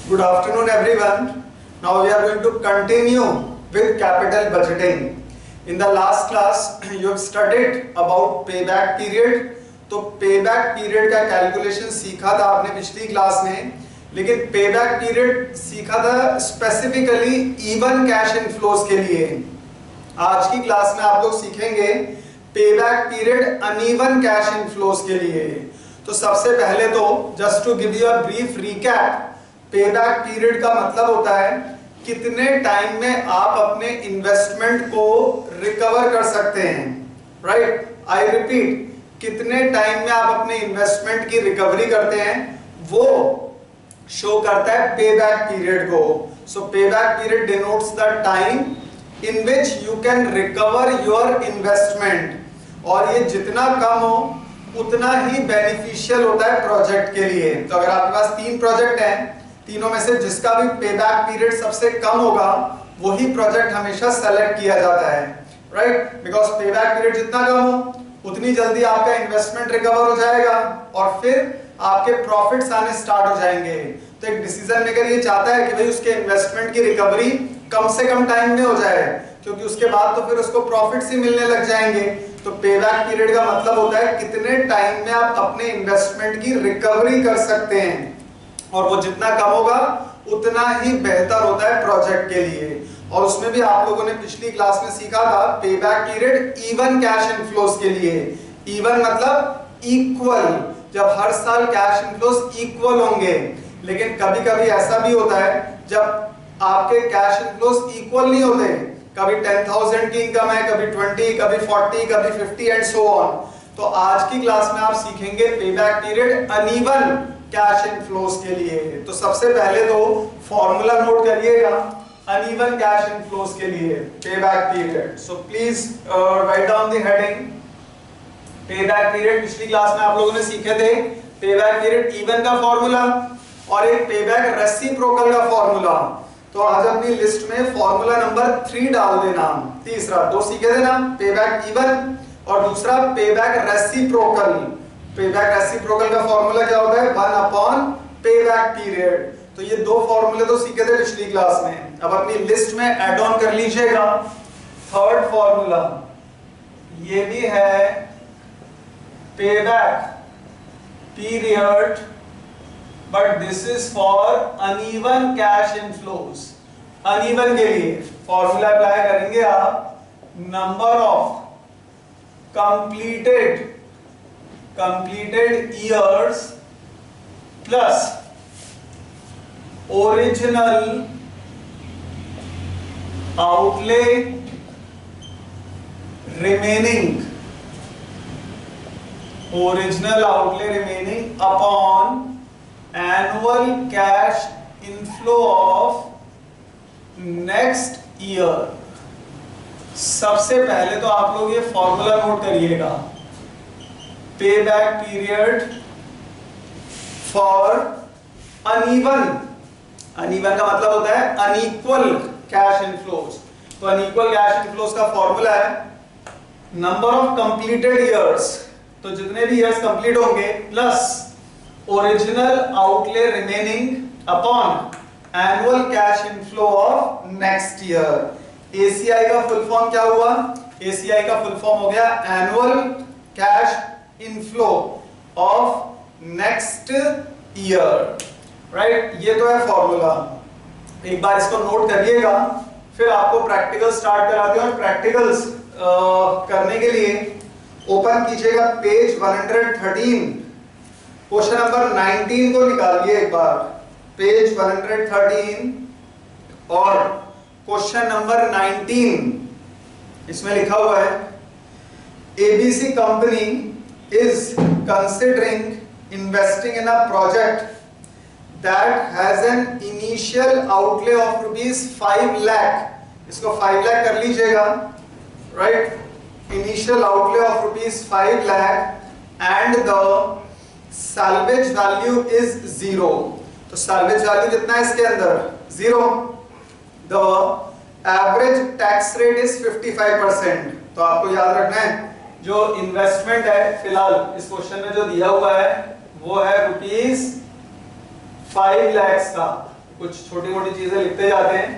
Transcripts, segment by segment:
Good afternoon everyone. Now we are going to continue with capital budgeting. In the last class you have studied about payback period. तो payback period का calculation सीखा था आपने पिछली class में, लेकिन payback period सीखा था specifically even cash inflows के लिए। आज की क्लास में आप लोग सीखेंगे payback period uneven cash inflows के लिए। तो सबसे पहले तो just to give you a brief recap, payback period का मतलब होता है कितने टाइम में आप अपने इन्वेस्टमेंट को रिकवर कर सकते हैं। राइट, आई रिपीट, कितने टाइम में आप अपने इन्वेस्टमेंट की रिकवरी करते हैं वो शो करता है पेबैक पीरियड को। So payback period denotes the time in which you can recover your investment, और ये जितना कम हो उतना ही बेनिफिशियल होता है प्रोजेक्ट के लिए। तो अगर आपके पास 3 प्रोजेक्ट हैं, तीनों में से जिसका भी पेबैक पीरियड सबसे कम होगा वही प्रोजेक्ट हमेशा सेलेक्ट किया जाता है। राइट, बिकॉज पेबैक पीरियड जितना कम हो उतनी जल्दी आपका इन्वेस्टमेंट रिकवर हो जाएगा और फिर आपके प्रॉफिट्स आने स्टार्ट हो जाएंगे। तो एक डिसीजन मेकर ये चाहता है कि भाई उसके इन्वेस्टमेंट की रिकवरी कम से कम टाइम में हो जाए, क्योंकि उसके बाद तो फिर उसको प्रॉफिट्स ही मिलने लग जाएंगे। तो पेबैक पीरियड का मतलब होता है कितने टाइम में आप अपने इन्वेस्टमेंट की रिकवरी कर सकते हैं, और वो जितना कम होगा उतना ही बेहतर होता है प्रोजेक्ट के लिए। और उसमें भी आप लोगों ने पिछली क्लास में सीखा था payback period even cash inflows के लिए। इवन मतलब इक्वल, जब हर साल कैश इनफ्लोस इक्वल होंगे। लेकिन कभी-कभी ऐसा भी होता है जब आपके कैश इनफ्लोस इक्वल नहीं होते, कभी 10,000 की इनकम है, कभी 20, कभी 40, कभी 50 एंड सो ऑन। तो आज की क्लास में आप सीखेंगे payback period uneven cash inflows के लिए। तो सबसे पहले तो फॉर्मूला नोट करिएगा अनइवन कैश इनफ्लोस के लिए payback period. So please write down the heading payback period. पिछली क्लास में आप लोगों ने सीखे थे पेबैक पीरियड इवन का फॉर्मूला और एक पेबैक रेसिप्रोकल का फॉर्मूला। तो आज अपनी लिस्ट में फॉर्मूला नंबर 3 डाल देना। तीसरा 2 सीखे थे ना, पेबैक इवन और दूसरा पेबैक रेसिप्रोकल। पेबैक रेसिप्रोकल का फॉर्मूला क्या होता है? 1 अपॉन पेबैक पीरियड। तो ये 2 फॉर्मूले तो सीखे थे पिछली क्लास में, अब अपनी लिस्ट में ऐड ऑन कर लीजिएगा थर्ड फॉर्मूला। ये भी है payback period, but this is for uneven cash inflows. Uneven के लिए फॉर्मूला अप्लाई करेंगे आप, number of completed years plus original outlay remaining upon annual cash inflow of next year। सबसे पहले तो आप लोग ये फॉर्मूला नोट करिएगा, payback period for uneven. Uneven का मतलब होता है अनइक्वल कैश इनफ्लोस। तो अनइक्वल कैश इनफ्लोस का फॉर्मूला है नंबर ऑफ कंप्लीटेड ईयर्स, तो जितने भी ईयर्स कंप्लीट होंगे, plus original outlay remaining upon annual cash inflow of next year. ACI का फुल फॉर्म क्या हुआ? ACI का फुल फॉर्म हो गया annual cash inflow of next year. Right, ये तो है फॉर्मूला। एक बार इसको नोट करिएगा, फिर आपको प्रैक्टिकल स्टार्ट कराते हैं। और प्रैक्टिकल्स करने के लिए ओपन कीजिएगा पेज 113, क्वेश्चन नंबर 19 को निकालिए एक बार, पेज 113 और क्वेश्चन नंबर 19। इसमें लिखा हुआ है ABC company is considering investing in a project that has an initial outlay of rupees 5 lakh। इसको 5 lakh कर लीजिएगा, right? Initial outlay of rupees 5 lakh and the salvage value is 0। तो salvage value कितना है इसके अंदर? 0। The average tax rate is 55%। तो आपको याद रखना है जो इन्वेस्टमेंट है फिलहाल इस क्वेश्चन में जो दिया हुआ है वो है ₹5 लाख का। कुछ छोटी मोटी चीजें लिखते जाते हैं।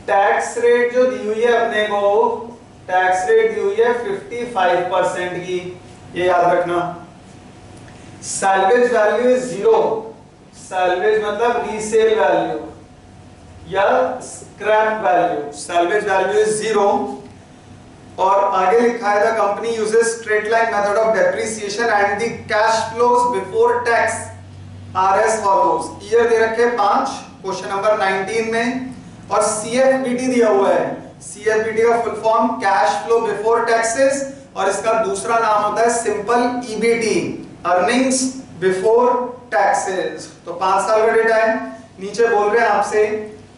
टैक्स रेट जो दी हुई है अपने को, टैक्स रेट दी हुई है 55% की, ये याद रखना। सैल्वेज वैल्यू इज 0, सैल्वेज मतलब रीसेल वैल्यू या scrap value, salvage value is 0। और आगे लिखा है the company uses straight line method of depreciation and the cash flows before tax are as follows. Year दे रखे 5 क्वेश्चन नंबर 19 में, और सीएफबीटी दिया हुआ है। सीएफबीटी का full form cash flow before taxes, और इसका दूसरा नाम होता है simple EBT, earnings before taxes. तो 5 साल का डेटा है। नीचे बोल रहे हैं आपसे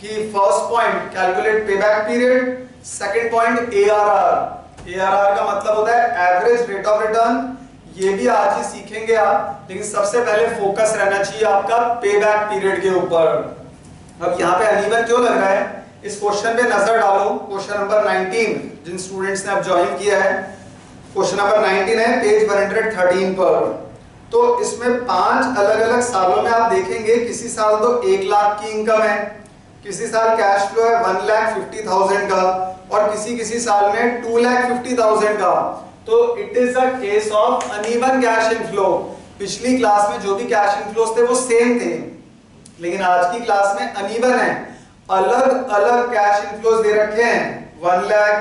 कि first point calculate payback period, second point ARR. ARR का मतलब होता है एवरेज रेट ऑफ रिटर्न, ये भी आज ही सीखेंगे आप, लेकिन सबसे पहले फोकस रहना चाहिए आपका पेबैक पीरियड के ऊपर। अब यहाँ पे अनइवन क्यों लग रहा है, इस क्वेश्चन पे नजर डालो। क्वेश्चन नंबर 19 जिन स्टूडेंट्स ने अब ज्वाइन किया है, क्वेश्चन नंबर 19 है पेज 113 पर। तो इसमें 5 अलग अलग सालों में आप देखेंगे, किसी साल तो 1 लाख की इनकम है, किसी साल कैश फ्लो है 1,50,000 का, और किसी साल में 2,50,000 का। तो it is a case of uneven cash inflow. पिछली क्लास में जो भी कैश इनफ्लोस थे वो सेम थे, लेकिन आज की क्लास में अनइवन है, अलग अलग कैश इनफ्लोस दे रखे हैं। 1 लाख,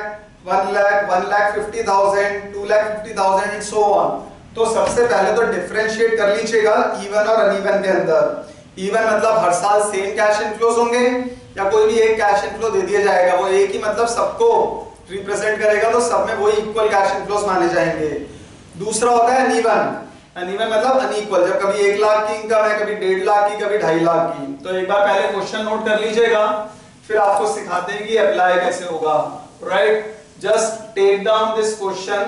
1,50,000, 2,50,000 एंड सो ऑन। तो सबसे पहले तो डिफरेंशिएट कर लीजिएगा इवन और अनइवन के अंदर। इवन मतलब हर साल सेम कैश इनफ्लोस होंगे, या कोई भी एक कैश इनफ्लो दे दिया जाएगा, वो एक ही मतलब सबको रिप्रेजेंट करेगा, तो सब में वही इक्वल कैश इनफ्लोस माने जाएंगे। दूसरा होता है अनइवन। अनइवन मतलब अनइक्वल, जब कभी 1 लाख की इनकम है, कभी 1.5 लाख की, कभी 2.5 लाख की। तो एक बार पहले क्वेश्चन नोट कर लीजिएगा, फिर आपको सिखाते हैं कि अप्लाई कैसे होगा। Right, just take down this question,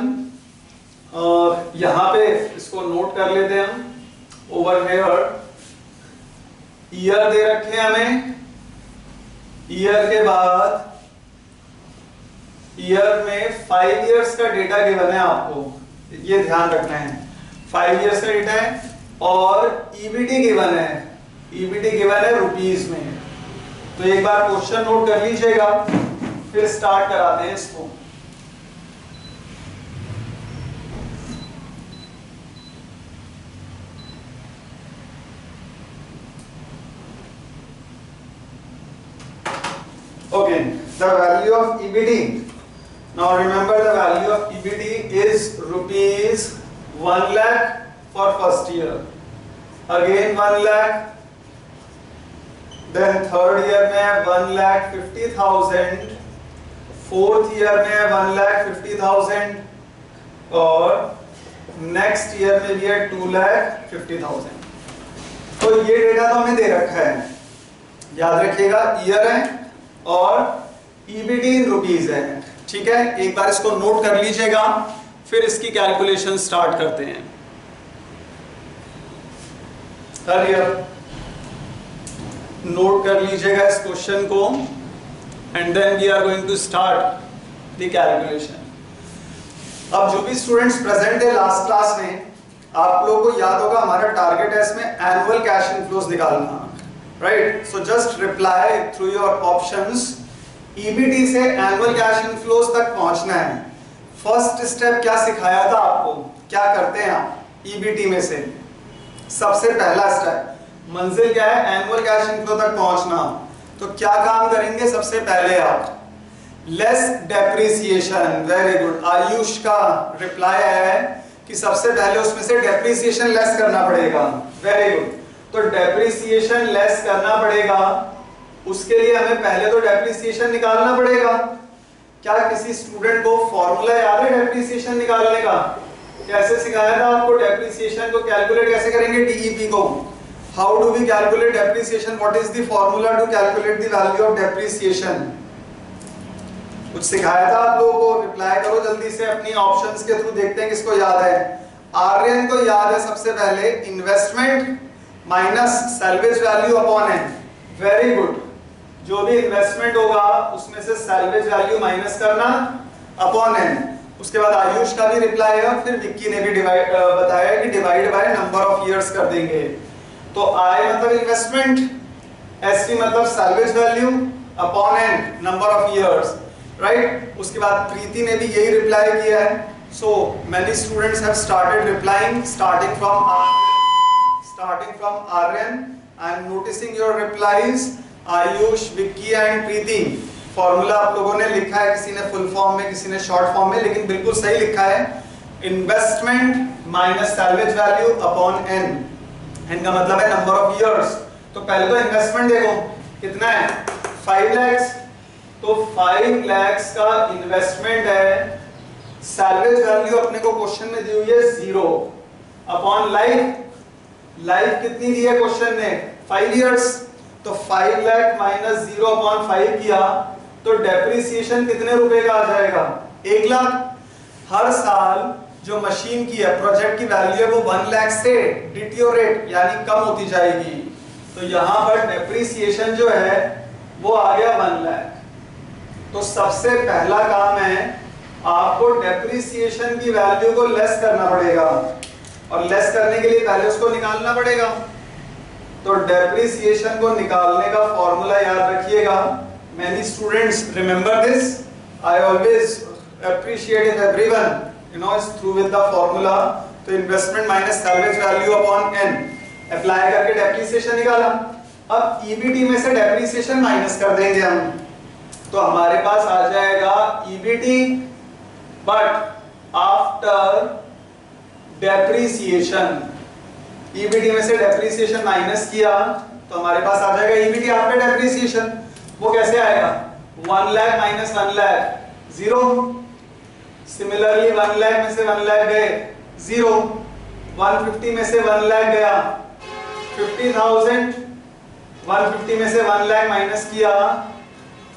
और यहाँ पे इसको नोट कर लेते हैं हम। ओवर हियर ईयर दे रखे हैं हमें, ईयर के बाद ईयर में 5 इयर्स का डेटा गिवन है आपको, ये ध्यान रखना है। 5 इयर्स का डेटा है, और ईबीटी गिवन है, ईबीटी गिवन है रुपीस में। तो एक बार क्वेश्चन नोट कर लीजिएगा, फिर स्टार्ट कराते हैं इसको। Okay, the value of EBT. Now remember the value of EBT is rupees 1 lakh for first year. Again 1 lakh. Then third year में 1,50,000. Fourth year में 1,50,000. और next year में भी है 2,50,000. तो ये डेटा तो हमें दे रखा है, याद रखिएगा ईयर है और ईबीटी इन रुपीस है। ठीक है, एक बार इसको नोट कर लीजिएगा, फिर इसकी कैलकुलेशन स्टार्ट करते हैं। नोट कर लीजिएगा इस क्वेश्चन को, and then we are going to start the calculation. अब जो भी स्टूडेंट्स प्रेजेंट है लास्ट क्लास में, आप लोगों को याद होगा हमारा टारगेट है इसमें एनुअल कैश इनफ्लोस निकालना। Right, so just reply through your options. EBT से एनुअल कैश इनफ्लोस तक पहुंचना है। फर्स्ट स्टेप क्या सिखाया था आपको, क्या करते हैं आप ईबीटी में से? सबसे पहला स्टेप मंजिल क्या है, एनुअल कैश इनफ्लो तक पहुंचना। तो क्या काम करेंगे सबसे पहले आप? Less depreciation. Very good, Ayush का रिप्लाई है कि सबसे पहले उसमें से डेप्रिसिएशन लेस करना पड़ेगा। वेरी गुड, तो डेप्रिसिएशन लेस करना पड़ेगा, उसके लिए हमें पहले तो डेप्रिसिएशन निकालना पड़ेगा। क्या किसी स्टूडेंट को फॉर्मूला याद है डेप्रिसिएशन निकालने का? कैसे सिखाया था आपको डेप्रिसिएशन को कैलकुलेट कैसे करेंगे? डीईपी को how do we calculate depreciation, what is the formula to calculate the value of depreciation? कुछ सिखाया था आप लोगों को? रिप्लाई करो जल्दी से, अपनी ऑप्शंस के थ्रू देखते हैं किसको याद है। आर्यन को याद है सबसे पहले, investment minus salvage value upon N. Very good, जो भी इन्वेस्टमेंट होगा उसमें से सैल्वेज वैल्यू माइनस करना अपॉन एन। उसके बाद आयुष का भी रिप्लाई है, फिर विक्की ने भी बताया कि divide by number of years कर देंगे। तो आई मतलब इन्वेस्टमेंट, एसटी मतलब salvage value upon N number of years, right. उसके बाद प्रीति ने भी यही रिप्लाई किया है। So many students have started replying starting from Aryan. I am noticing your replies, Ayush, Vicky and Preeti. Formula आप लोगों ने लिखा है, किसी ने फुल फॉर्म में, किसी ने शॉर्ट फॉर्म में, लेकिन बिल्कुल सही लिखा है। Investment minus salvage value upon N, N का मतलब है नंबर ऑफ इयर्स। तो पहले तो इन्वेस्टमेंट देखो कितना है, 5 लाख। तो 5 लाख का इन्वेस्टमेंट है, सैल्वेज वैल्यू अपने को क्वेश्चन में दी हुई है 0 अपॉन लाइफ। लाइफ कितनी दी है क्वेश्चन में, 5 इयर्स। तो 5 लाख माइनस 0 अपॉन 5 किया तो डेप्रिसिएशन कितने रुपए का आ जाएगा, 1 लाख। हर साल जो मशीन की है, प्रोजेक्ट की वैल्यू है वो 1 लाख से डिटियोरेट यानी कम होती जाएगी। तो यहां पर डेप्रिसिएशन जो है वो आ गया 1 लाख। तो सबसे पहला काम है आपको डेप्रिसिएशन की वैल्यू को लेस करना पड़ेगा, और लेस करने के लिए पहले उसको निकालना पड़ेगा। तो डेप्रिसिएशन को निकालने का फॉर्मूला याद रखिएगा। Many students remember this. I always appreciate if everyone is through with the formula. तो investment minus salvage value upon n apply करके डेप्रिसिएशन निकाला। अब ईबीटी में से डेप्रिसिएशन माइनस कर देंगे हम, तो हमारे पास आ जाएगा EBT but after depreciation. EBT में से डेप्रिसिएशन माइनस किया तो हमारे पास आ जाएगा ईबीटी आफ्टर डेप्रिसिएशन। वो कैसे आएगा, 1 लाख माइनस 1 लाख 0। सिमिलरली 1 लाख में से 1 लाख गए 0, 150 में से 1 लाख गया 50,000, 150 में से 1 लाख माइनस किया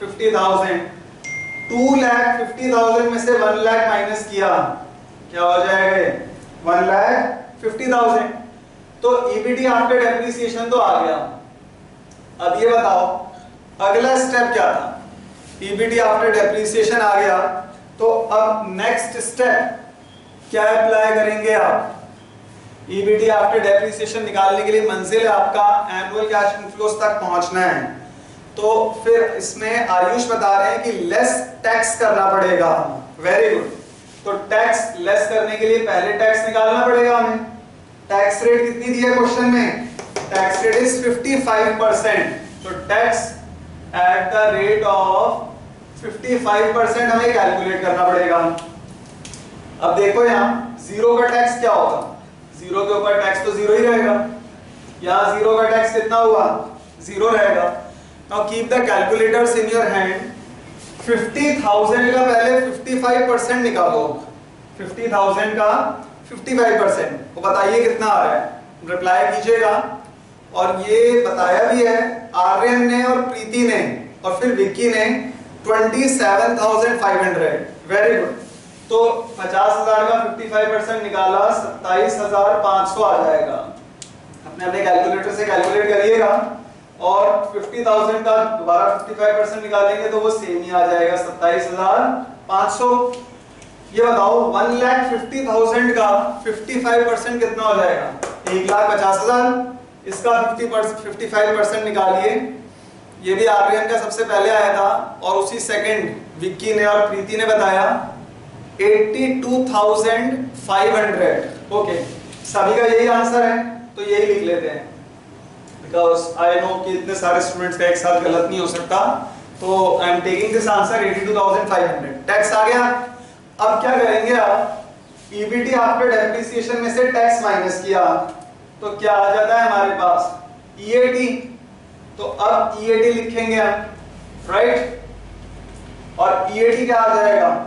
50,000, 2,50,000 में से 1 लाख माइनस किया क्या हो जाएगा, 1,50,000। तो ईबीटी आफ्टर डेप्रिसिएशन तो आ गया। अब ये बताओ अगला स्टेप क्या था, ईबीटी आफ्टर डेप्रिसिएशन आ गया, तो अब नेक्स्ट स्टेप क्या अप्लाई करेंगे आप। ईबीटी आफ्टर डेप्रिसिएशन निकालने के लिए मंजिल आपका एनुअल कैश इनफ्लोज तक पहुंचना है। तो फिर इसमें आयुष बता रहे हैं कि लेस टैक्स करना पड़ेगा। Very good. तो टैक्स लेस करने के लिए पहले टैक्स निकालना पड़ेगा हमें। टैक्स रेट कितनी दी है क्वेश्चन में, टैक्स रेट इज 55%। तो tax at the rate of 55% हमें कैलकुलेट करना पड़ेगा। अब देखो यहाँ 0 का टैक्स क्या होगा, 0 के ऊपर टैक्स तो 0 ही रहेगा। यहाँ 0 का टैक्स कितना हुआ, 0 रहेगा। Now keep the calculators in your hand. 50,000 का पहले 55% निकालो, 50,000 का 55%, तो बताइए कितना आ रहा है, रिप्लाई कीजिएगा। और ये बताया भी है आर्यन ने और प्रीति ने और फिर विक्की ने 27,500। Very good. तो 50,000 का 55% निकाला 27,500 आ जाएगा। अपने अपने कैलकुलेटर से कैलकुलेट करिएगा और 50,000 का दोबारा 55% निकालेंगे तो वो सेम ही आ जाएगा 27,500। ये बताओ 1,50,000 का 55% कितना हो जाएगा, 1,50,000। इसका 55% निकालिए। ये भी आर्यन का सबसे पहले आया था और उसी सेकंड विक्की ने और प्रीति ने बताया 82,500। ओके, सभी का यही आंसर है तो यही लिख लेते हैं, बिकॉज आई नो कि इतने सारे स्टूडेंट्स का एक साथ गलत नहीं हो सकता। तो I am taking this answer 82,500। Tax आ गया। अब क्या करेंगे आप, ईबीटी आफ्टर डेप्रिसिएशन में से टैक्स माइनस किया तो क्या आ जाता है हमारे पास, ईएटी। तो अब ईएटी लिखेंगे हम, राइट। और ईएटी क्या आ जाएगा,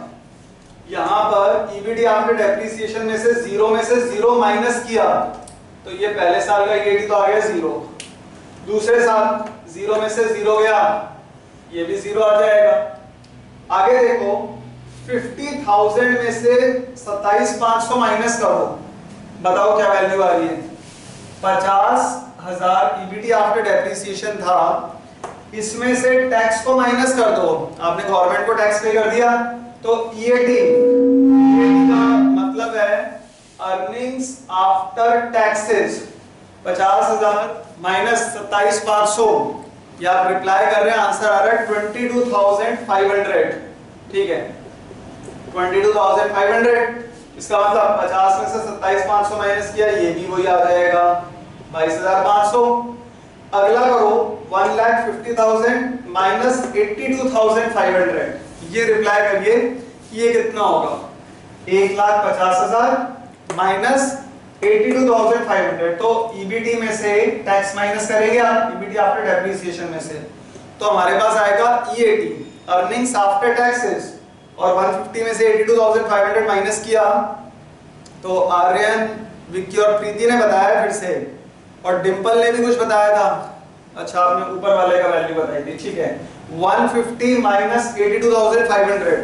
यहां पर ईबीटी आफ्टर डेप्रिसिएशन में से 0 माइनस किया तो ये पहले साल का ईएटी तो आ गया 0। दूसरे साल 0 में से 0 गया, ये भी 0 आ जाएगा। आगे देखो 50,000 में से 27,500 माइनस करो, बताओ क्या वैल्यू आ रही है, 50,000 ईबीटी आफ्टर डेप्रिसिएशन था, इसमें से टैक्स को माइनस कर दो। आपने गवर्नमेंट को टैक्स पे कर दिया तो ईएटी का मतलब है अर्निंग्स आफ्टर टैक्सेस। 50,000 माइनस 27,500 या आप रिप्लाई कर रहे हैं, आंसर आ रहा है 22,500, ठीक है 22,500। इसका मतलब 50 में से 27,500 माइनस किया, ये भी वही आ जाएगा 22,500। अगला करो 1,50,000 माइनस 82,500, ये रिप्लाई करिए ये कितना होगा, 1,50,000 माइनस 82,500। तो ईबीटी में से टैक्स माइनस करेंगे आप, ईबीटी आफ्टर डेप्रिसिएशन में से, तो हमारे पास आएगा ईएटी अर्निंग्स आफ्टर टैक्सेस, और 150 में से 82,500 माइनस किया तो आर्यन, विक्की और प्रीति ने बताया फिर से, और डिंपल ने भी कुछ बताया था। अच्छा आपने ऊपर वाले का वैल्यू बताई थी, ठीक है 150 माइनस 82,500,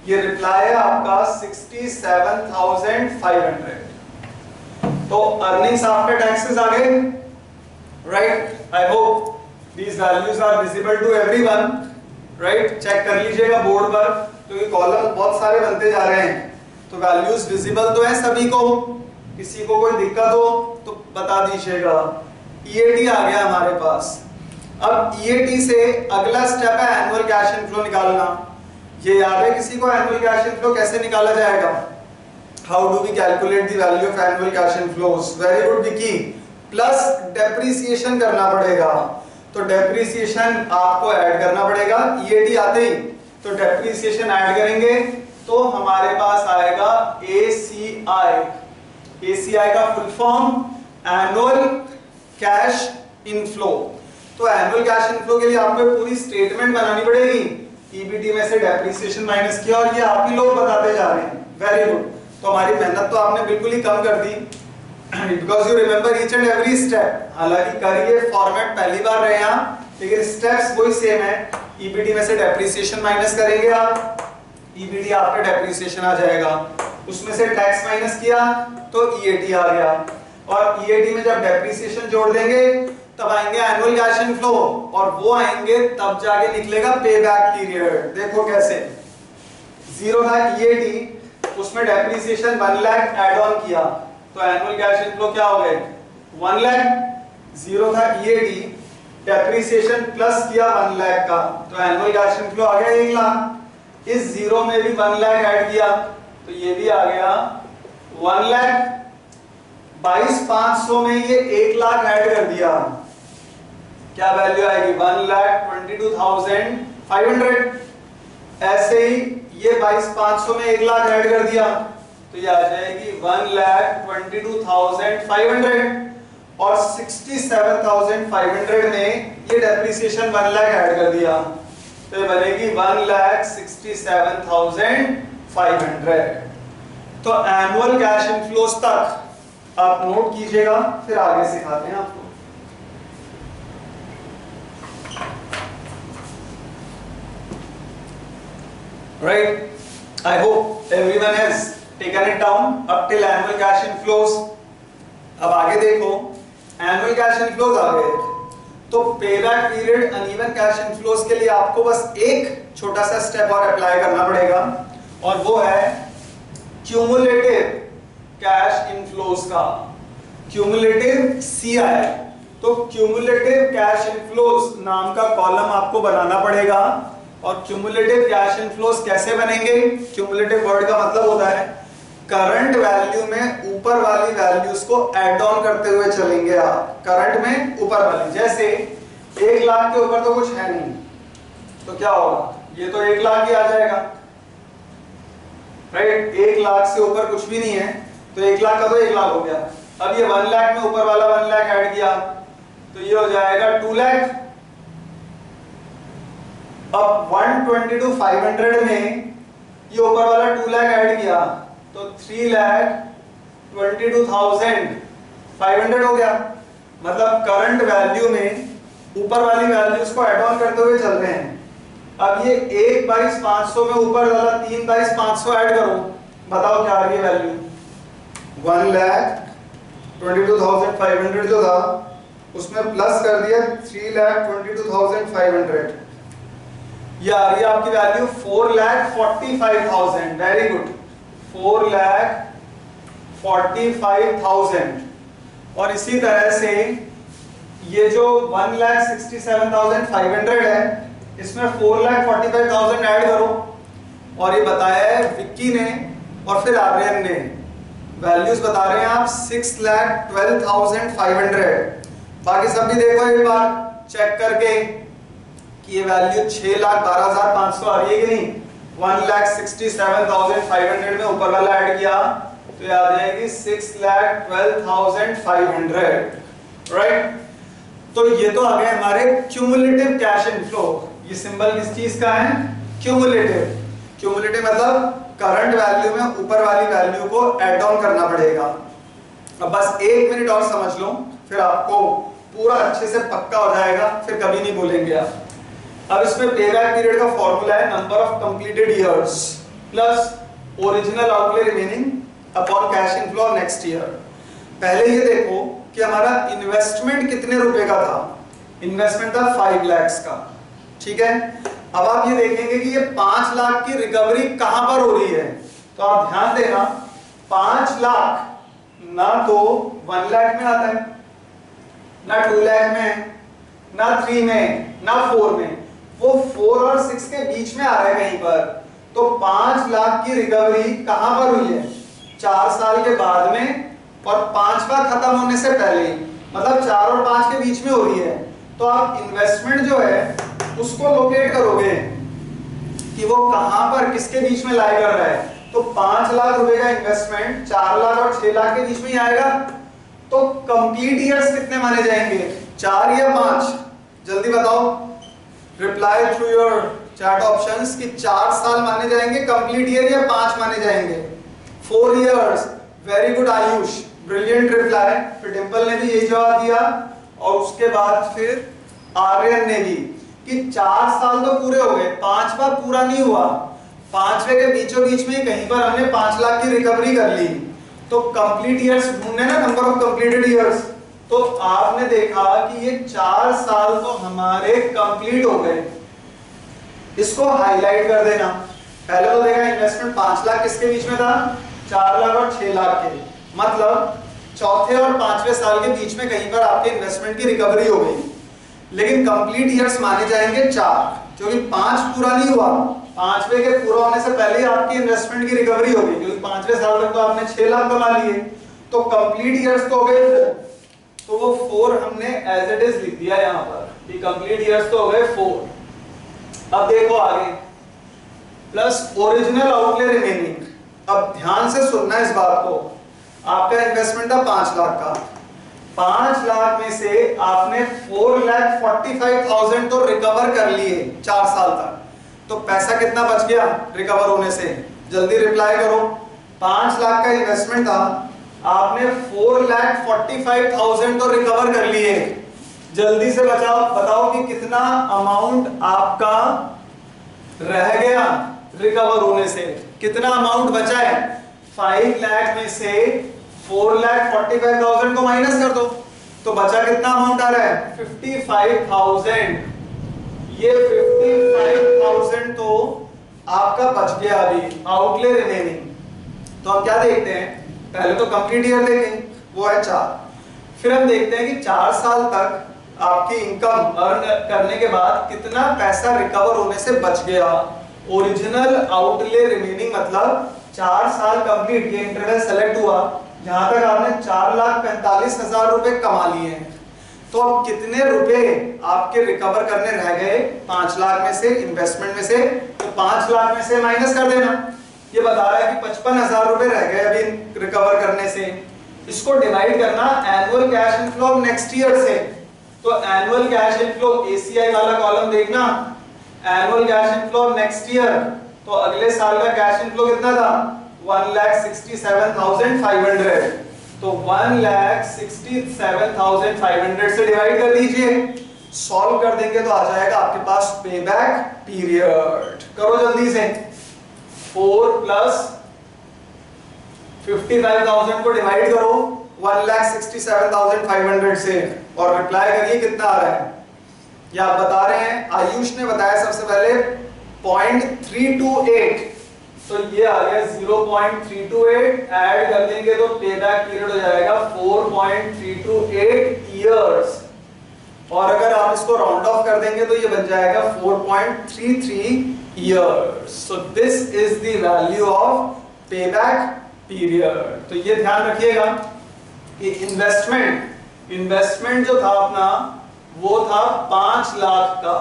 ये रिप्लाई है आपका 67,500। तो अर्निंग्स आफ्टर टैक्सेस आ गए, right. I hope these values are visible to everyone, right. Check कर लीजिएगा बोर्ड पर, क्योंकि कॉलम बहुत सारे बनते जा रहे हैं, तो वैल्यूज विजिबल तो है सभी को, किसी को कोई दिक्कत हो तो बता दीजिएगा। ईएटी आ गया हमारे पास। अब ईएटी से अगला स्टेप है एनुअल कैश इनफ्लो निकालना। ये याद है किसी को एनुअल कैश इनफ्लो कैसे निकाला जाएगा? How do we calculate the value of annual cash inflows? Very good Vicky. Plus depreciation करना पड़ेगा, तो डेप्रिसिएशन आपको ऐड करना पड़ेगा ईएटी आते ही, तो डेप्रिसिएशन ऐड करेंगे तो हमारे पास आएगा एसीआई। एसीआई का full form annual cash inflow. तो एनुअल कैश इनफ्लो के लिए आपको पूरी स्टेटमेंट बनानी पड़ेगी, ईबीटी में से डेप्रिसिएशन माइनस किया, और ये आप ही लोग बताते जा रहे हैं, वेरी गुड। तो हमारी मेहनत तो आपने बिल्कुल ही कम कर दी, because you remember each and every step. हालांकि करिए फॉर्मेट पहली बार रहे यहाँ, लेकिन स्टेप्स वही सेम है। ईबीटी में से डेप्रिसिएशन माइनस करेंगे आप, ईबीटी आफ्टर डेप्रिसिएशन आ जाएगा, उसमें से टैक्स माइनस किया तो ईएटी आ गया, और ईएटी में जब डेप्रिसिएशन जोड़ देंगे तब आएंगे एनुअल कैश इनफ्लो, और वो आएंगे तब जाके निकलेगा पे बैक पीरियड। देखो कैसे, जीरो था ईएटी, उसमें डेप्रिसिएशन 1 लाख ऐड ऑन किया, तो एनुअल कैश इनफ्लो क्या हो गए 1 लाख। जीरो था ईएटी, डेप्रिसिएशन प्लस किया 1 लाख का, तो एनुअल कैश इनफ्लो आ गया 1 लाख। इस जीरो में भी 1 लाख ऐड किया, तो ये भी आ गया 1 लाख। 22,500 में ये 1 लाख ऐड कर दिया, क्या वैल्यू आएगी 1,22,500। ऐसे ही ये 22,500 में 1 लाख ऐड कर दिया, तो ये आ जाएगी 1,22,500, और 67,500 में ये डेप्रिसिएशन 1 लाख ऐड कर दिया, तो ये बनेगी 1,67,500। तो एनुअल कैश इनफ्लोज तक आप नोट कीजिएगा, फिर आगे सिखाते हैं आपको। Right? I hope everyone has taken it down up till annual cash inflows. अब आगे देखो, annual cash inflows आ गए, तो payback period uneven cash inflows के लिए आपको बस एक छोटा सा स्टेप और अप्लाई करना पड़ेगा, और वो है क्यूमुलेटिव कैश इनफ्लोज का, क्यूमुलेटिव सीआई। तो क्यूमुलेटिव कैश इनफ्लोज नाम का कॉलम आपको बनाना पड़ेगा, और क्यूमुलेटिव कैश इनफ्लोज कैसे बनेंगे? क्यूमुलेटिव वर्ड का मतलब होता है करंट वैल्यू में ऊपर वाली वैल्यूज को ऐड ऑन करते हुए चलेंगे आप, करंट में ऊपर वाली। जैसे 1 लाख के ऊपर तो कुछ है नहीं, तो क्या होगा, ये तो 1 लाख ही आ जाएगा, राइट। 1 लाख से ऊपर कुछ भी नहीं है, तो 1 लाख का तो 1 लाख हो गया। अब ये 1 लाख में ऊपर वाला 1 लाख ऐड किया, तो ये हो जाएगा 2 लाख। अब 122,500 में ये ऊपर वाला 2 लाख ऐड किया, तो 3,22,500 हो गया। मतलब करंट वैल्यू में ऊपर वाली वैल्यूज को ऐड ऑन करते हुए चल रहे हैं। अब ये 1,22,500 में ऊपर वाला 3,22,500 ऐड करो, बताओ क्या आ रही है वैल्यू? 1,22,500 जो था उसमें प्लस कर दिया 3,22,500, ये आ रही है आपकी वैल्यू 4,45,000। Very good, 4,45,000। और इसी तरह से ये जो 1,67,500 है इसमें 4,45,000 ऐड करो, और ये बताया है विक्की ने और फिर आर्यन ने, वैल्यूज बता रहे हैं आप 6,12,500। बाकी सब भी देखो एक बार चेक करके कि ये वैल्यू 6,12,500 आ रही है कि नहीं। 1,67,500 में ऊपर वाला ऐड किया तो ये आ जाएगी 6,12,500, राइट। तो ये तो आ गए हमारे क्यूमुलेटिव कैश इनफ्लो। ये सिंबल किस चीज का है? क्यूमुलेटिव। क्यूमुलेटिव मतलब करंट वैल्यू में ऊपर वाली वैल्यू को ऐड ऑन करना पड़ेगा। अब बस 1 मिनट और समझ लो, फिर आपको पूरा अच्छे से पक्का हो जाएगा, फिर कभी नहीं भूलेंगे आप। अब इसमें पेबैक पीरियड का फॉर्मूला है number of completed years plus original outlay remaining upon cash inflow next year. पहले ये देखो कि हमारा इन्वेस्टमेंट कितने रुपए का था। इन्वेस्टमेंट था 5 लाख का, ठीक है। अब आप ये देखेंगे कि ये 5 लाख की रिकवरी कहां पर हो रही है, तो आप ध्यान देना 5 लाख ना तो 1 लाख में आता है, ना 2 लाख में, ना 3 में, ना 4 में, वो 4 और 6 के बीच में आ रहा है कहीं पर। तो 5 लाख की रिकवरी कहां पर हुई है? 4 साल के बाद में और 5वां खत्म होने से पहले, मतलब 4 और 5 के बीच में हो रही है। तो आप इन्वेस्टमेंट जो है उसको लोकेट करोगे कि वो कहां पर किसके बीच में लाई कर रहा है। तो 5 लाख रुपए का इन्वेस्टमेंट 4 लाख और 6 लाख के बीच में ही आएगा। तो कंप्लीट इयर्स कितने माने जाएंगे, 4 या 5? जल्दी बताओ, reply through your chat options कि 4 साल माने जाएंगे कंप्लीट ईयर या 5 माने जाएंगे? 4 years. Very good Ayush, brilliant reply. फिर डिंपल ने भी यही जवाब दिया और उसके बाद फिर आर्यन ने भी कि 4 साल तो पूरे हो गए, 5वां पूरा नहीं हुआ। 5वें के बीचों बीच में कहीं पर हमने 5 लाख की रिकवरी कर ली। तो कंप्लीट इयर्स ढूंढने ना, नंबर ऑफ कंप्लीटेड इयर्स। तो आपने देखा कि ये 4 साल तो हमारे कंप्लीट हो गए। इसको हाईलाइट कर देना। पहले तो देखा इन्वेस्टमेंट 5 लाख किसके बीच में था, 4 लाख और 6 लाख के, मतलब चौथे और 5वें साल के बीच में कहीं पर आपके इन्वेस्टमेंट की रिकवरी हो गई। लेकिन कंप्लीट इयर्स माने जाएंगे 4, क्योंकि 5 पूरा नहीं हुआ। 5वें के पूरा होने से पहले ही आपकी इन्वेस्टमेंट की रिकवरी हो गई, क्योंकि 5वें साल तक तो आपने 6 लाख कमा लिए। तो कंप्लीट इयर्स तो हो गए 4, तो वो 4 हमने एज इट इज लिख दिया यहाँ पर कि कंप्लीट इयर्स तो हो गए 4। अब देखो आगे, प्लस ओरिजिनल आउटले रिमेनिंग। अब ध्यान से सुनना इस बात को। आपका इन्वेस्टमेंट था 5 लाख का, 5 लाख में से आपने 4,45,000 तो रिकवर कर लिए 4 साल तक। तो पैसा कितना बच गया रिकवर होने से? जल्दी रिप्लाई करो। 5 लाख का इन्वेस्टमेंट था, आपने 4,45,000 तो रिकवर कर लिए। जल्दी से बताओ कि कितना अमाउंट आपका रह गया रिकवर होने से, कितना अमाउंट बचा है? 5 लाख में से 4,45,000 को माइनस कर दो, तो बचा कितना अमाउंट आ रहा है? 55,000। ये 55,000 तो आपका बच गया अभी आउटले रिमेनिंग। तो हम क्या देखते हैं, पहले तो कंप्लीट ईयर देखें, वो है 4। फिर हम देखते हैं कि 4 साल तक आपकी इनकम अर्न करने के बाद कितना पैसा रिकवर होने से बच गया। ओरिजिनल आउटले रिमेनिंग मतलब 4 साल कंप्लीट, ये इंटरवल सेलेक्ट हुआ, जहां तक आपने 4,45,000 रुपए कमा लिए हैं। तो अब कितने रुपए आपके रिकवर करने रह गए 5 लाख में से, इन्वेस्टमेंट में से? तो 5 लाख में से माइनस कर देना। ये बता रहा है कि 55,000 रुपए रह गए अभी रिकवर करने से। इसको डिवाइड करना annual cash inflow next year से। तो एनुअल कैश इनफ्लो एसीआई वाला कॉलम देखना, annual cash inflow next year. तो अगले साल का कैश इनफ्लो कितना था? 1,67,500। तो 1,67,500 से डिवाइड कर दीजिए, सॉल्व कर देंगे तो आ जाएगा आपके पास पेबैक पीरियड। करो जल्दी से। 4 प्लस 55,000 को डिवाइड करो 1,67,500 से और रिप्लाई करिए कितना आ रहा है। या आप बता रहे हैं, आयुष ने बताया सबसे पहले 0.328, तो ये आ गया 0.328, ऐड कर देंगे तो पेबैक पीरियड हो जाएगा 4.328 इयर्स। और अगर आप इसको राउंड ऑफ कर देंगे तो ये बन जाएगा 4.33 years. So this is the value of payback period. तो ये ध्यान रखिएगा कि इन्वेस्टमेंट जो था अपना वो था 5 लाख का,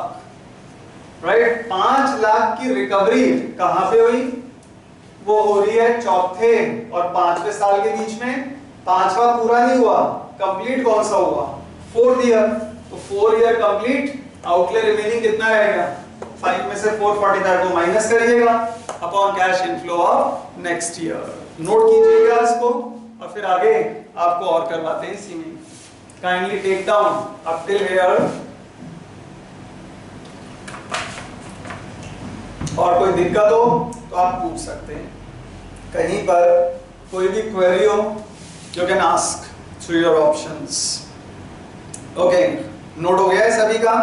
राइट। 5 लाख की रिकवरी कहां पे हुई? वो हो रही है चौथे और 5वें साल के बीच में। 5वां पूरा नहीं हुआ, कंप्लीट कौन सा हुआ? 4th year. तो 4 ईयर कंप्लीट, आउटले रिमेनिंग कितना रहेगा? 5 में से 445 को माइनस करिएगा upon cash inflow of next year. Note कीजिएगा इसको और फिर आगे आपको और करवाते हैं इसी में। Kindly take down up till here. और कोई दिक्कत हो तो आप पूछ सकते हैं, कहीं पर कोई भी क्वेरी हो you can ask through your options. Okay, note हो गया है सभी का?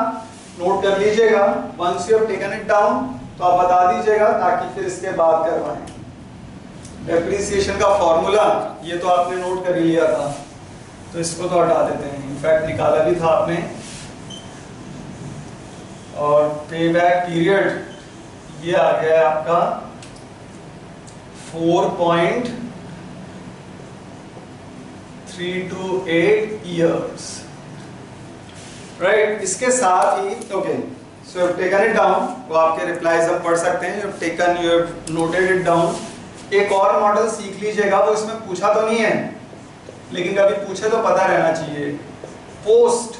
नोट कर लीजिएगा। Once you have taken it down तो आप बता दीजिएगा ताकि फिर इसके बाद करवाएं। डेप्रिसिएशन का फॉर्मूला ये तो आपने नोट कर ही लिया था, तो इसको तो हटा देते हैं, इनफैक्ट निकाला भी था आपने। और पेबैक पीरियड ये आ गया है आपका 4.328 ईयर्स, राइट। इसके साथ ही okay, so you have taken it down. वो आपके रिप्लाईज हम पढ़ सकते हैं। You have taken, you have noted it down. एक और मॉडल सीख लीजिएगा, वो इसमें पूछा तो नहीं है लेकिन कभी पूछे तो पता रहना चाहिए। Post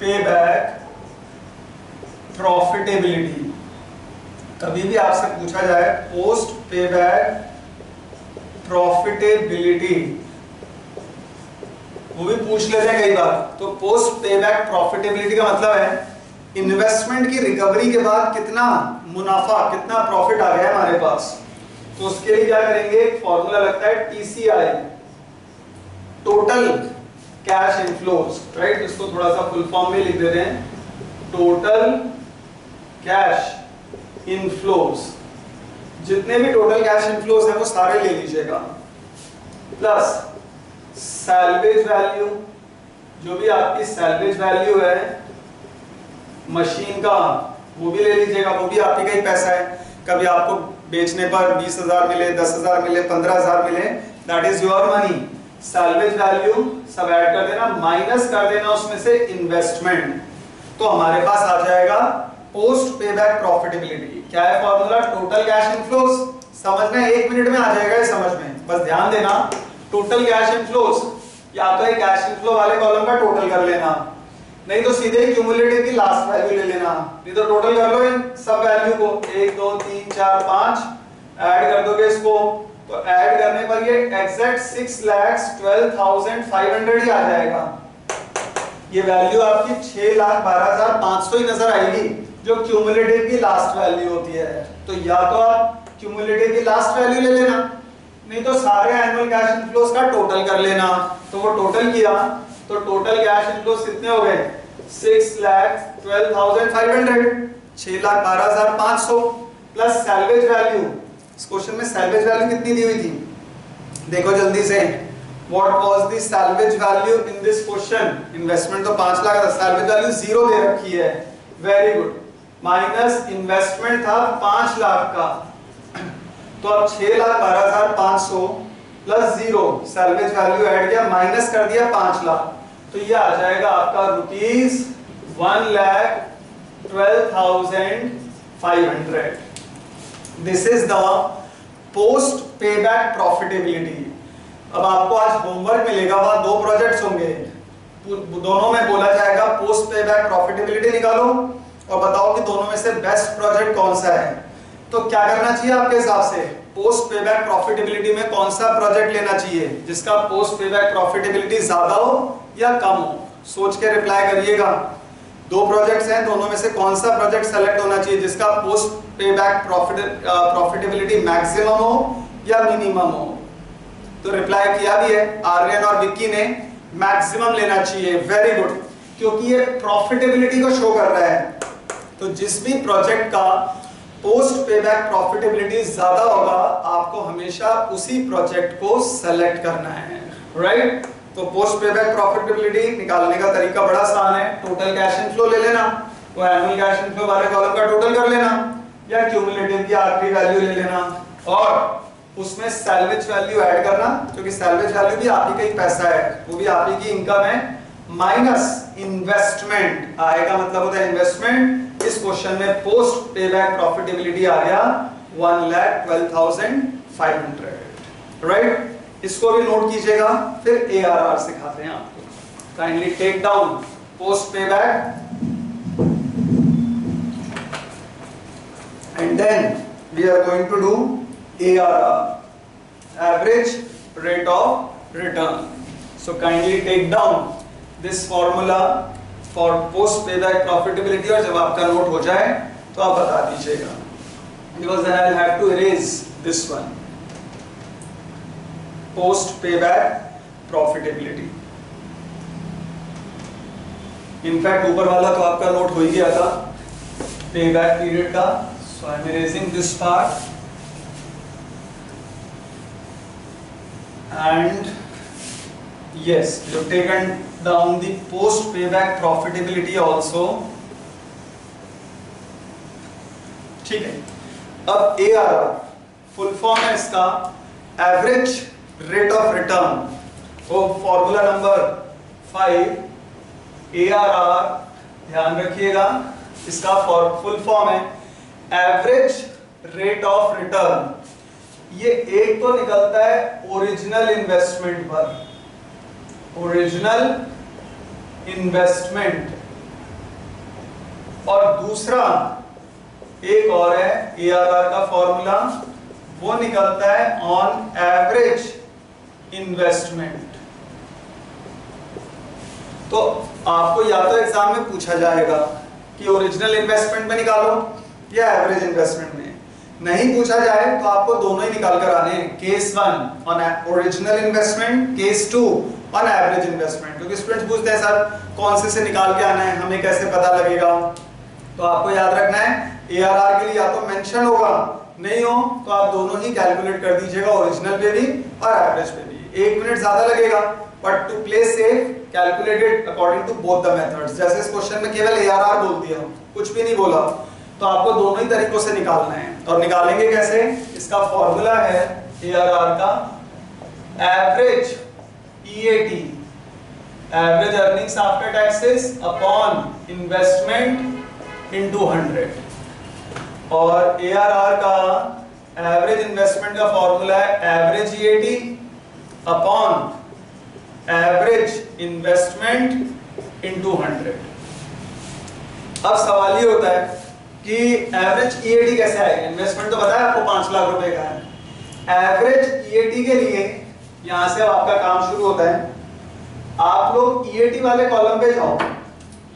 payback profitability. कभी भी आपसे पूछा जाए पोस्ट पेबैक प्रॉफिटेबिलिटी, वो भी पूछ लेते हैं कई बार। तो पोस्ट पेबैक प्रॉफिटेबिलिटी का मतलब है इन्वेस्टमेंट की रिकवरी के बाद कितना मुनाफा, कितना प्रॉफिट आ गया है हमारे पास। तो उसके लिए क्या करेंगे? एक फॉर्मूला लगता है TCI, total cash inflows, right. इसको थोड़ा सा फुल फॉर्म में लिख देते हैं, टोटल कैश इनफ्लोज। जितने भी टोटल कैश इनफ्लोज हैं वो सारे ले लीजिएगा, प्लस सैल्वेज वैल्यू, जो भी आपकी सैल्वेज वैल्यू है मशीन का वो भी ले लीजिएगा, वो भी आपका ही पैसा है। कभी आपको बेचने पर 20,000 मिले, 10,000 मिले, 15,000 मिले, that is your money. Salvage value सब ऐड कर देना, माइनस कर देना उसमें से इन्वेस्टमेंट, तो हमारे पास आ जाएगा पोस्ट पेबैक प्रॉफिटेबिलिटी। क्या है फॉर्मूला? Total cash inflows. समझना 1 मिनट में आ जाएगा ये समझ में, बस ध्यान देना। टोटल कैश इनफ्लोज, या तो कैश इनफ्लो वाले कॉलम का टोटल कर लेना, नहीं तो सीधे क्यूमुलेटिव की लास्ट वैल्यू ले लेना, नहीं तो टोटल कर लो इन सब वैल्यू को। 1 2 3 4 5 ऐड कर दोगे इसको, तो ऐड करने पर ये एग्जैक्ट 6,12,500 ही आ जाएगा। ये वैल्यू आपकी 6,12,500 ही नजर आएगी, जो क्यूमुलेटिव की लास्ट वैल्यू होती है। तो या तो आप क्यूमुलेटिव की लास्ट वैल्यू ले लेना, नहीं तो सारे एनुअल कैश इनफ्लोज का टोटल कर लेना। तो वो टोटल किया तो टोटल कैश इनफ्लोज कितने हो गए? 6,12,500, 6,12,500 प्लस सैल्वेज वैल्यू। इस क्वेश्चन में सैल्वेज वैल्यू कितनी दी हुई थी? देखो जल्दी से, what was the salvage value in this question? Investment तो 5 लाख था, सैल्वेज वैल्यू 0 दे रखी है, वेरी गुड। माइनस इन्वेस्टमेंट था 5 लाख का, तो अब 6,12,500 प्लस 0 सैल्वेज वैल्यू ऐड किया, माइनस कर दिया 5 लाख, तो ये आ जाएगा आपका ₹1,12,500। This is the post payback profitability. अब आपको आज होमवर्क मिलेगा, वहां 2 प्रोजेक्ट्स होंगे, दोनों में बोला जाएगा पोस्ट पेबैक प्रॉफिटेबिलिटी निकालो और बताओ कि दोनों में से बेस्ट प्रोजेक्ट कौन सा है। तो क्या करना चाहिए आपके हिसाब से? पोस्ट पेबैक प्रॉफिटेबिलिटी में कौन सा प्रोजेक्ट लेना चाहिए जिसका पोस्ट पेबैक प्रॉफिटेबिलिटी ज्यादा हो या कम हो? सोच के रिप्लाई करिएगा। 2 प्रोजेक्ट्स हैं, दोनों में से कौन सा प्रोजेक्ट सेलेक्ट होना चाहिए जिसका पोस्ट पेबैक प्रॉफिटेबिलिटी मैक्सिमम हो या मिनिमम हो? तो रिप्लाई किया भी है आर्यन और विक्की ने, मैक्सिमम लेना चाहिए। वेरी गुड, क्योंकि ये प्रॉफिटेबिलिटी को शो कर रहा है। तो जिस भी प्रोजेक्ट का पोस्ट पेबैक प्रॉफिटेबिलिटी ज्यादा होगा आपको हमेशा उसी प्रोजेक्ट को सेलेक्ट करना है, राइट। तो पोस्ट पेबैक प्रॉफिटेबिलिटी निकालने का तरीका बड़ा आसान है। टोटल कैश इनफ्लो ले लेना, वो एनुअल कैश इनफ्लो वाले कॉलम का टोटल कर लेना, या क्यूमुलेटिव की आखिरी वैल्यू ले लेना और उसमें सैल्वेज वैल्यू ऐड करना, क्योंकि सैल्वेज वैल्यू भी आप ही का ही पैसा है, वो भी आप ही की इनकम है, माइनस इन्वेस्टमेंट, आय का मतलब होता है इन्वेस्टमेंट। इस क्वेश्चन में पोस्ट पे बैक प्रॉफिटेबिलिटी आ गया 1,12,500, राइट। इसको भी नोट कीजिएगा, फिर ARR सिखाते हैं आपको। काइंडली टेक डाउन पोस्ट पे back and then we are going to do ARR, average rate of return. So kindly take down this formula for post payback profitability, और जब आपका नोट हो जाए तो आप बता दीजिएगा, because then I'll have to erase this one, post payback profitability. In fact ऊपर वाला तो आपका नोट हो ही गया था payback period का, so I'm erasing this part and yes, you've taken down the post payback profitability also. ठीक है, अब ARR फुल फॉर्म है इसका एवरेज रेट ऑफ रिटर्न, वो फॉर्मूला नंबर 5 ARR, ध्यान रखिएगा इसका फुल फॉर्म है एवरेज रेट ऑफ रिटर्न। ये एक तो निकलता है ओरिजिनल इन्वेस्टमेंट पर, ओरिजिनल इन्वेस्टमेंट, और दूसरा एक और है ARR का फॉर्मूला, वो निकलता है ऑन एवरेज इन्वेस्टमेंट। तो आपको या तो एग्जाम में पूछा जाएगा कि ओरिजिनल इन्वेस्टमेंट में निकालो या एवरेज इन्वेस्टमेंट में, नहीं पूछा जाए तो आपको दोनों ही निकाल कर आने हैं, case 1 on original investment, case 2 on average investment. क्योंकि स्टूडेंट्स पूछते हैं सर कौन से निकाल के आना है, हमें कैसे पता लगेगा, तो आपको याद रखना है ARR के लिए या तो मेंशन होगा, नहीं हो तो आप दोनों ही कैलकुलेट कर दीजिएगा, ओरिजिनल पे भी और एवरेज पे भी। 1 मिनट ज्यादा लगेगा, but to play safe calculate it according to both the methods. जैसे इस क्वेश्चन में केवल ARR बोल दिया, कुछ भी नहीं बोला, तो आपको दोनों ही तरीकों से निकालना है। और निकालेंगे कैसे, इसका फॉर्मूला है ARR का average EAT, average earnings after taxes upon investment into 100, और ARR का एवरेज इन्वेस्टमेंट का फॉर्मूला है average EAT upon average investment into 100। अब सवाल ये होता है कि एवरेज EAT कैसे आएगा, इन्वेस्टमेंट तो बताया आपको 5 लाख रुपए का है। एवरेज EAT के लिए यहां से आपका काम शुरू होता है, आप लोग EAT वाले कॉलम पे जाओ,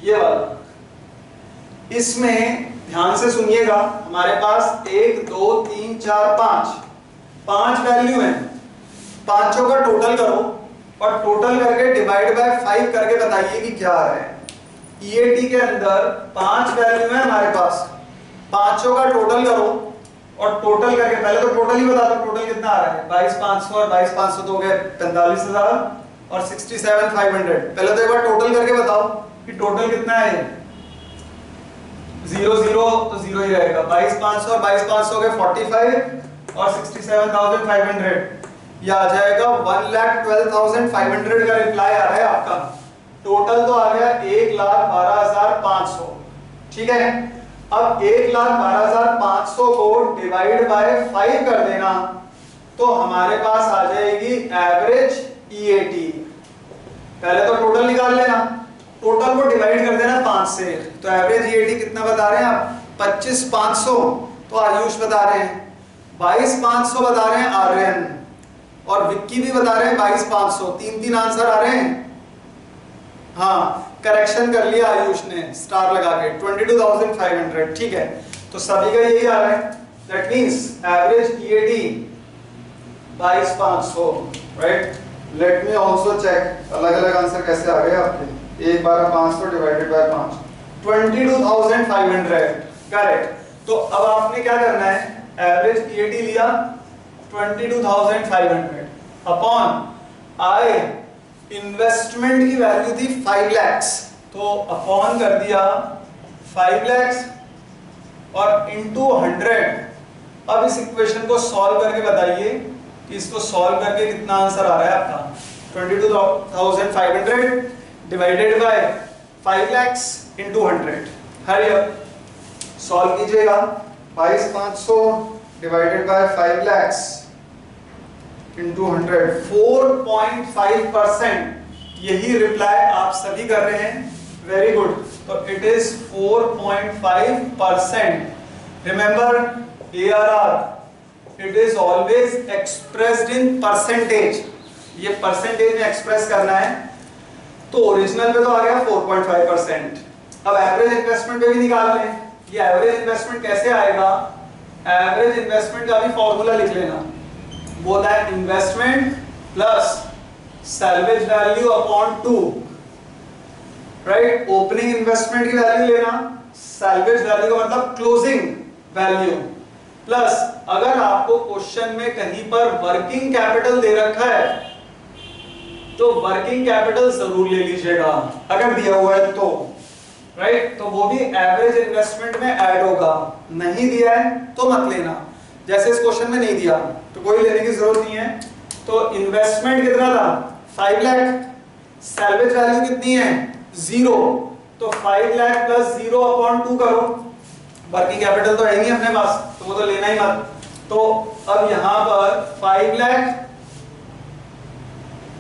ये वाला, इसमें ध्यान से सुनिएगा, हमारे पास 1 2 3 4 5 वैल्यू हैं, पांचों का टोटल करो और टोटल करके डिवाइड बाय 5 करके बताइए कि क्या आ रहा है। EAT के अंदर 5 वैल्यू है हमारे पास, पांचों का टोटल करो और टोटल करके, पहले तो टोटल ही बता दो टोटल कितना आ रहा है, 22,500 और 22,500 तो हो गए 45,000 और 67,500। पहले तो एक बार टोटल करके बताओ कि टोटल कितना है, 0 0 तो 0 ही रहेगा, 22,500 और 22,500 के 45 और 67,500, ये आ जाएगा 1,12,500 का रिप्लाई आ रहा है आपका। टोटल तो आ गया 1,12,500, ठीक है। अब 1,12,500 को डिवाइड बाय 5 कर देना तो हमारे पास आ जाएगी एवरेज EAT। पहले तो टोटल निकाल लेना, टोटल को डिवाइड कर देना 5 से, तो एवरेज EAT कितना बता रहे हैं आप, 25,500 तो आयुष बता रहे हैं, 22,500 बता रहे हैं आर्यन, और विक्की भी बता रहे हैं 22,500। 3 आंसर आ रहे हैं, हाँ करेक्शन कर लिया आयुष ने स्टार लगा के, 22,500, ठीक है। तो सभी का यही आ रहा है, that means average EAT 22,500, right. Let me also check अलग अलग आंसर कैसे आ गए आपके, 1,12,500 डिवाइडेड बाय 5, 22,500, करेक्ट। तो अब आपने क्या करना है, एवरेज EAT लिया 22,500 अपॉन आय, इन्वेस्टमेंट की वैल्यू थी 5 लाख, तो तो अपॉन कर दिया 5 lakhs और इंटू 100। अब इस इक्वेशन को सॉल्व करके बताइए कि इसको सॉल्व करके कितना आंसर आ रहा है आपका। 22,500 divided by 5 lakhs into 100। Hurry up solve कीजिएगा। 22,500 डिवाइडेड बाय 5 lakhs इंटू 100, 4.5%। यही रिप्लाई आप सभी कर रहे हैं, वेरी गुड। तो it is 4.5%। Remember ARR, it is always expressed in percentage. ये परसेंटेज में एक्सप्रेस करना है। तो ओरिजिनल पे तो आ गया 4.5%। अब एवरेज इन्वेस्टमेंट पे भी निकाल लें। ये एवरेज इन्वेस्टमेंट कैसे आएगा? एवरेज इन्वेस्टमेंट का भी फॉर्मूला लिख लेना, वो होता है investment plus salvage value upon 2, right. Opening investment की वैल्यू लेना, सैल्वेज वैल्यू का मतलब क्लोजिंग वैल्यू, प्लस अगर आपको क्वेश्चन में कहीं पर वर्किंग कैपिटल दे रखा है तो वर्किंग कैपिटल जरूर ले लीजिएगा अगर दिया हुआ है तो, राइट। तो वो भी एवरेज इन्वेस्टमेंट में ऐड होगा। नहीं दिया है तो मत लेना। जैसे इस क्वेश्चन में नहीं दिया तो कोई लेने की जरूरत नहीं है। तो इन्वेस्टमेंट कितना था? 5 लाख। सैल्वेज वैल्यू कितनी है? 0। तो 5 लाख प्लस 0 अपॉन 2 करो। वर्किंग कैपिटल तो है नहीं अपने पास, तो वो तो लेना ही मत। तो अब यहां पर 5 लाख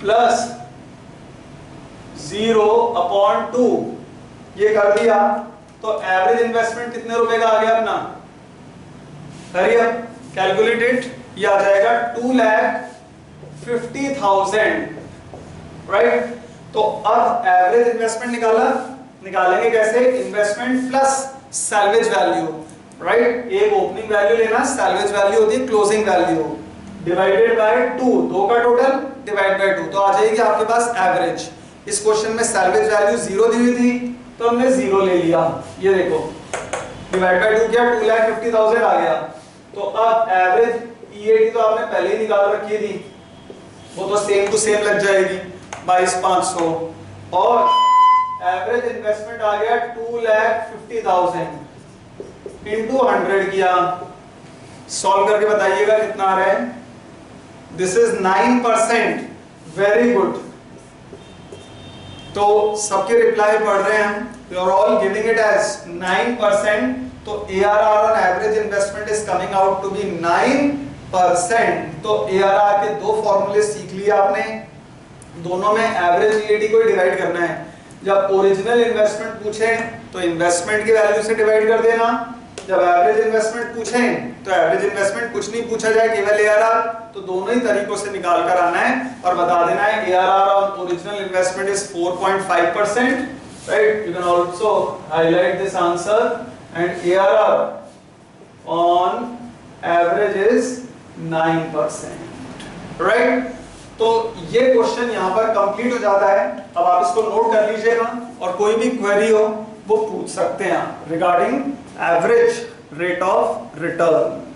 प्लस 0 अपॉन 2 ये कर दिया। तो एवरेज इन्वेस्टमेंट कितने रुपए का आ गया अपना? करिए कैलकुलेट इट। ये आ जाएगा 2,50,000, राइट। तो अब एवरेज इन्वेस्टमेंट निकालेंगे कैसे? Investment plus salvage value, right. एक ओपनिंग वैल्यू लेना, सैल्वेज वैल्यू होती है क्लोजिंग वैल्यू, डिवाइडेड बाय 2, 2 का टोटल डिवाइड बाय 2, तो आ जाएगी आपके पास एवरेज। इस क्वेश्चन में सैल्वेज वैल्यू 0 दी हुई थी तो हमने 0 ले लिया। ये देखो डिवाइड बाय 2 किया, 2,50,000 आ गया। तो अब एवरेज EAT तो आपने पहले ही निकाल रखी थी, वो तो सेम टू सेम लग जाएगी 22,500। और एवरेज इन्वेस्टमेंट आ गया 2,50,000 इंटू 100 किया। सॉल्व करके बताइएगा कितना आ रहा है। This is 9%, very good. तो सबके रिप्लाई पढ़ रहे हैं हम, they are all giving it as 9%। तो ARR on average investment is coming out to be 9%। तो ARR के दो फॉर्मूले सीख लिए आपने, दोनों में एवरेज EAT को डिवाइड करना है। जब ओरिजिनल इन्वेस्टमेंट पूछे तो इन्वेस्टमेंट की वैल्यू से डिवाइड कर देना, जब एवरेज इन्वेस्टमेंट पूछे तो एवरेज इन्वेस्टमेंट कुछ नहीं पूछा जाए, केवल ARR, तो दोनों ही तरीकों से निकाल कर आना है और बता देना है ARR on original investment is 4.5%, right. You can also highlight this answer and ARR on average is 9%, right. तो ये क्वेश्चन यहाँ पर कंप्लीट हो जाता है। अब आप इसको नोट कर लीजिएगा और कोई भी क्वेरी हो वो पूछ सकते हैं regarding average rate of return.